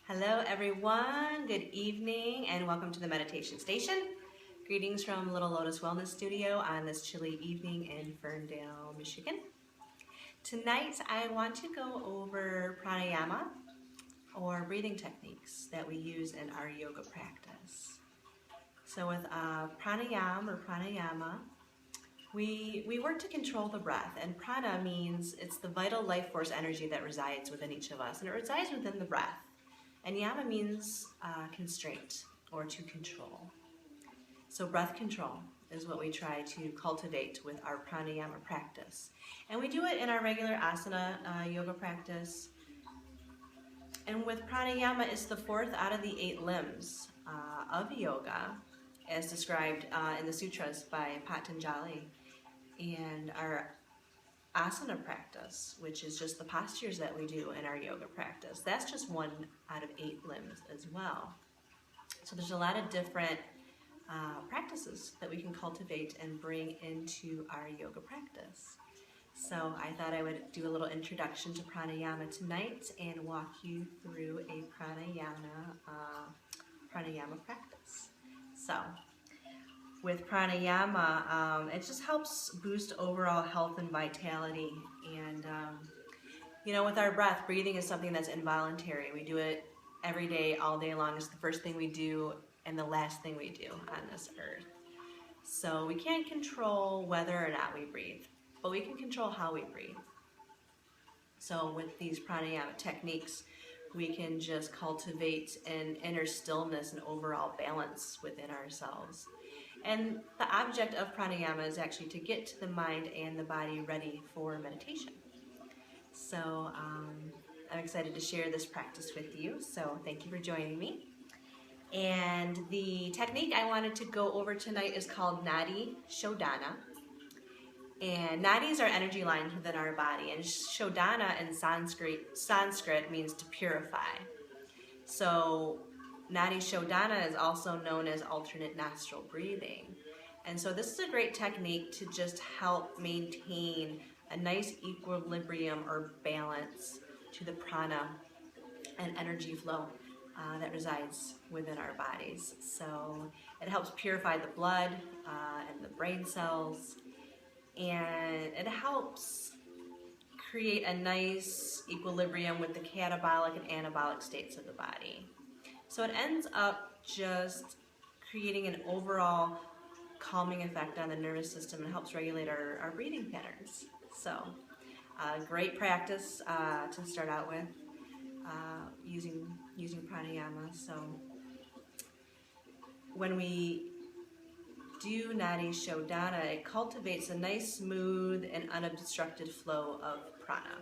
Hello everyone, good evening and welcome to the meditation station. Greetings from Little Lotus Wellness Studio on this chilly evening in Ferndale, Michigan. Tonight I want to go over pranayama or breathing techniques that we use in our yoga practice. So with pranayama, we work to control the breath, and prana means it's the vital life force energy that resides within each of us, and it resides within the breath. And yama means constraint or to control. So breath control is what we try to cultivate with our pranayama practice. And we do it in our regular asana yoga practice. And with pranayama, it's the fourth out of the 8 limbs of yoga, as described in the sutras by Patanjali. And our asana practice, which is just the postures that we do in our yoga practice, that's just 1 out of 8 limbs as well. So there's a lot of different practices that we can cultivate and bring into our yoga practice. So I thought I would do a little introduction to pranayama tonight and walk you through a pranayama practice. So with pranayama, it just helps boost overall health and vitality. And, with our breath, breathing is something that's involuntary. We do it every day, all day long. It's the first thing we do and the last thing we do on this earth. So we can't control whether or not we breathe, but we can control how we breathe. So with these pranayama techniques, we can just cultivate an inner stillness and overall balance within ourselves. And the object of pranayama is actually to get the mind and the body ready for meditation. So I'm excited to share this practice with you. So thank you for joining me. And the technique I wanted to go over tonight is called Nadi Shodana. And nadis are energy lines within our body. And Shodana in Sanskrit means to purify. So Nadi Shodana is also known as alternate nostril breathing. And so this is a great technique to just help maintain a nice equilibrium or balance to the prana and energy flow that resides within our bodies. So it helps purify the blood and the brain cells, and it helps create a nice equilibrium with the catabolic and anabolic states of the body. So it ends up just creating an overall calming effect on the nervous system and helps regulate our breathing patterns. So great practice to start out with using pranayama. So when we do Nadi Shodana, it cultivates a nice, smooth, and unobstructed flow of prana.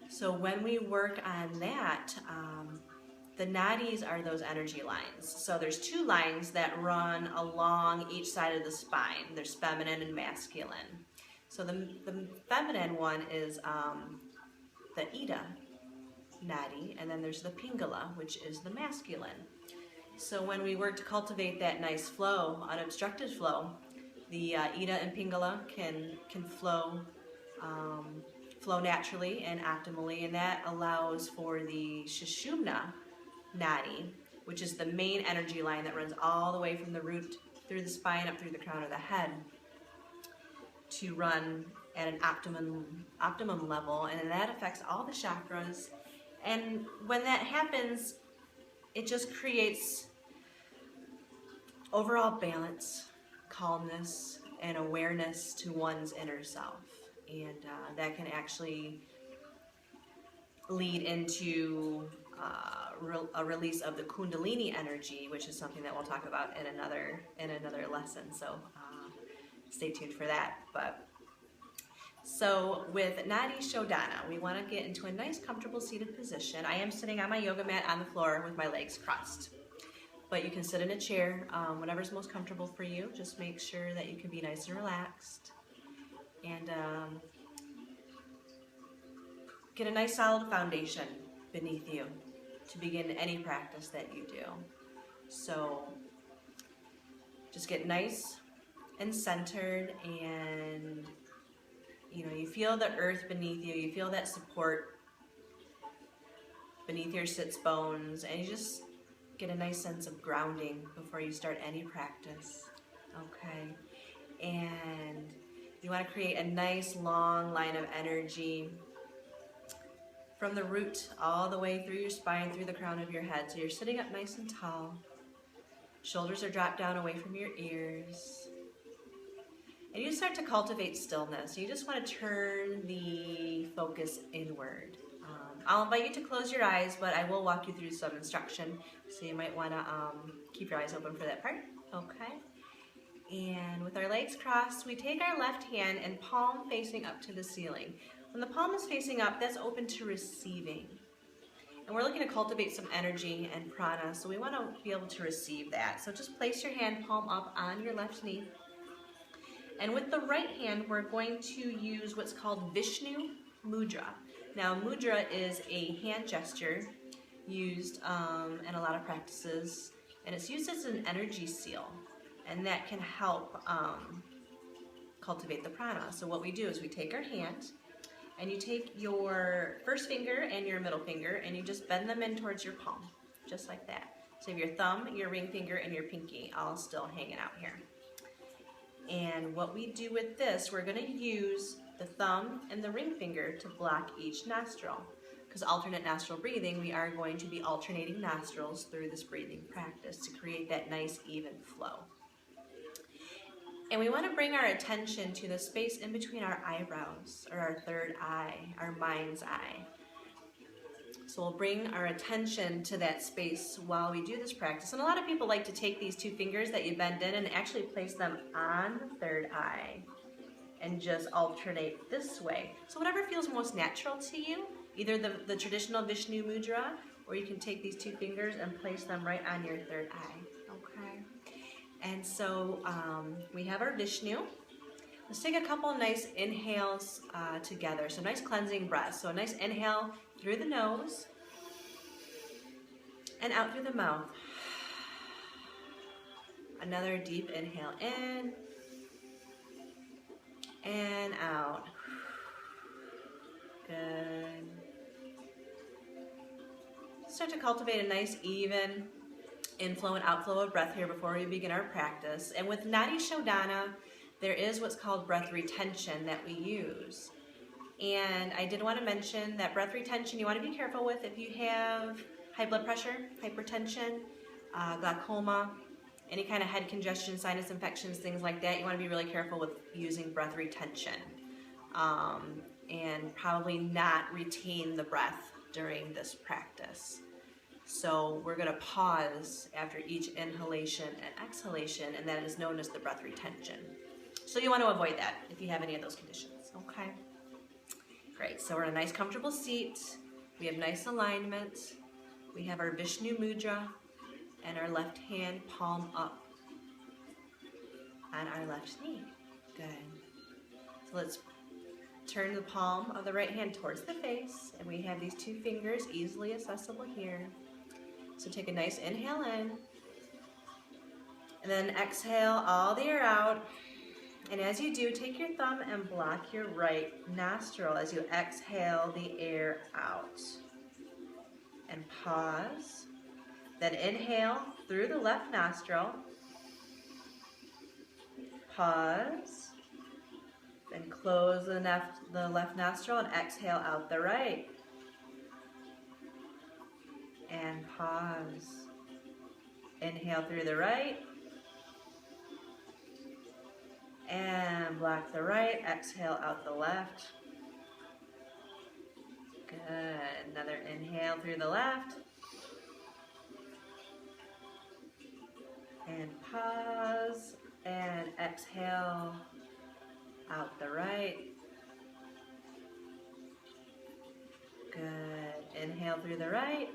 So when we work on that, the nadis are those energy lines. So there's 2 lines that run along each side of the spine. There's feminine and masculine. So the feminine one is the Ida nadi, and then there's the Pingala, which is the masculine. So when we work to cultivate that nice flow, unobstructed flow, the Ida and Pingala can flow naturally and optimally, and that allows for the Sushumna nadi, which is the main energy line that runs all the way from the root through the spine up through the crown of the head, to run at an optimum level, and that affects all the chakras. And when that happens, it just creates overall balance, calmness, and awareness to one's inner self. And that can actually lead into a release of the Kundalini energy, which is something that we'll talk about in another lesson. So stay tuned for that. So with Nadi Shodana, we want to get into a nice, comfortable seated position. I am sitting on my yoga mat on the floor with my legs crossed. But you can sit in a chair, whatever's most comfortable for you. Just make sure that you can be nice and relaxed. And get a nice solid foundation beneath you to begin any practice that you do. So just get nice and centered, and you feel the earth beneath you, you feel that support beneath your sits bones, and you just get a nice sense of grounding before you start any practice. Okay, and you want to create a nice long line of energy from the root all the way through your spine, through the crown of your head. So you're sitting up nice and tall. Shoulders are dropped down away from your ears. And you start to cultivate stillness. You just want to turn the focus inward. I'll invite you to close your eyes, but I will walk you through some instruction. So you might want to keep your eyes open for that part. Okay. And with our legs crossed, we take our left hand and palm facing up to the ceiling. When the palm is facing up, that's open to receiving. And we're looking to cultivate some energy and prana, so we want to be able to receive that. So just place your hand palm up on your left knee. And with the right hand, we're going to use what's called Vishnu Mudra. Now, mudra is a hand gesture used in a lot of practices, and it's used as an energy seal, and that can help cultivate the prana. So what we do is we take our hand, and you take your first finger and your middle finger, and you just bend them in towards your palm, just like that. So you have your thumb, your ring finger, and your pinky all still hanging out here. And what we do with this, we're going to use the thumb and the ring finger to block each nostril. Because alternate nostril breathing, we are going to be alternating nostrils through this breathing practice to create that nice even flow. And we want to bring our attention to the space in between our eyebrows, or our third eye, our mind's eye. So we'll bring our attention to that space while we do this practice. And a lot of people like to take these two fingers that you bend in and actually place them on the third eye and just alternate this way. So whatever feels most natural to you, either the traditional Vishnu Mudra, or you can take these two fingers and place them right on your third eye, okay? And so we have our Vishnu. Let's take a couple nice inhales together. So nice cleansing breaths. So a nice inhale through the nose and out through the mouth. Another deep inhale in and out. Good. Start to cultivate a nice even inflow and outflow of breath here before we begin our practice. And with Nadi Shodana, there is what's called breath retention that we use. And I did want to mention that breath retention you want to be careful with if you have high blood pressure, hypertension, glaucoma, any kind of head congestion, sinus infections, things like that. You want to be really careful with using breath retention and probably not retain the breath during this practice. So we're going to pause after each inhalation and exhalation, and that is known as the breath retention. So you want to avoid that if you have any of those conditions, okay? Great, so we're in a nice comfortable seat. We have nice alignment. We have our Vishnu Mudra and our left hand palm up on our left knee. Good. So let's turn the palm of the right hand towards the face, and we have these two fingers easily accessible here. So take a nice inhale in, and then exhale all the air out. And as you do, take your thumb and block your right nostril as you exhale the air out. And pause. Then inhale through the left nostril. Pause. Then close the left nostril and exhale out the right. And pause. Inhale through the right. And block the right, exhale out the left. Good. Another inhale through the left. And pause. And exhale out the right. Good. Inhale through the right.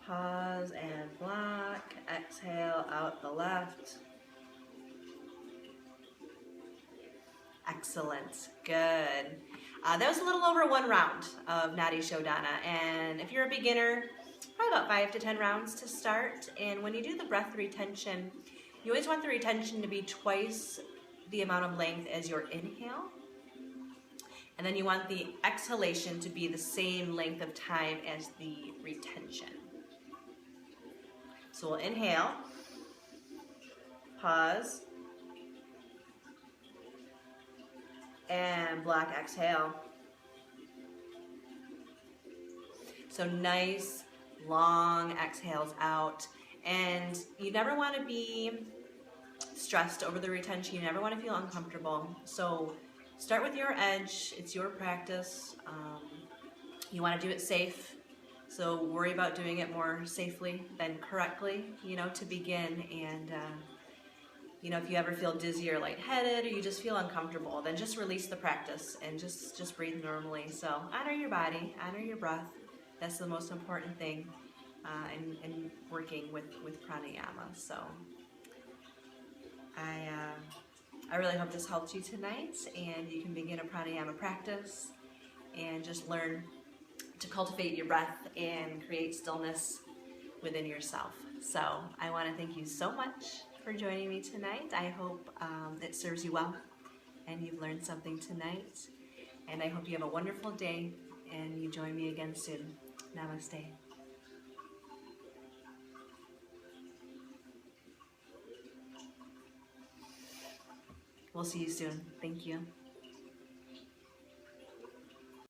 Pause and block. Exhale out the left. Excellent. Good. That was a little over 1 round of Nadi Shodana, and if you're a beginner, probably about 5 to 10 rounds to start. And when you do the breath retention, you always want the retention to be twice the amount of length as your inhale. And then you want the exhalation to be the same length of time as the retention. So we'll inhale, pause, and block exhale. So nice, long exhales out. And you never want to be stressed over the retention. You never want to feel uncomfortable. So start with your edge. It's your practice. You want to do it safe. So worry about doing it more safely than correctly, to begin. And, if you ever feel dizzy or lightheaded or you just feel uncomfortable, then just release the practice and just breathe normally. So honor your body, honor your breath. That's the most important thing in working with pranayama. So I really hope this helped you tonight, and you can begin a pranayama practice and just learn to cultivate your breath and create stillness within yourself. So I want to thank you so much for joining me tonight. I hope it serves you well and you've learned something tonight. And I hope you have a wonderful day and you join me again soon. Namaste. We'll see you soon. Thank you.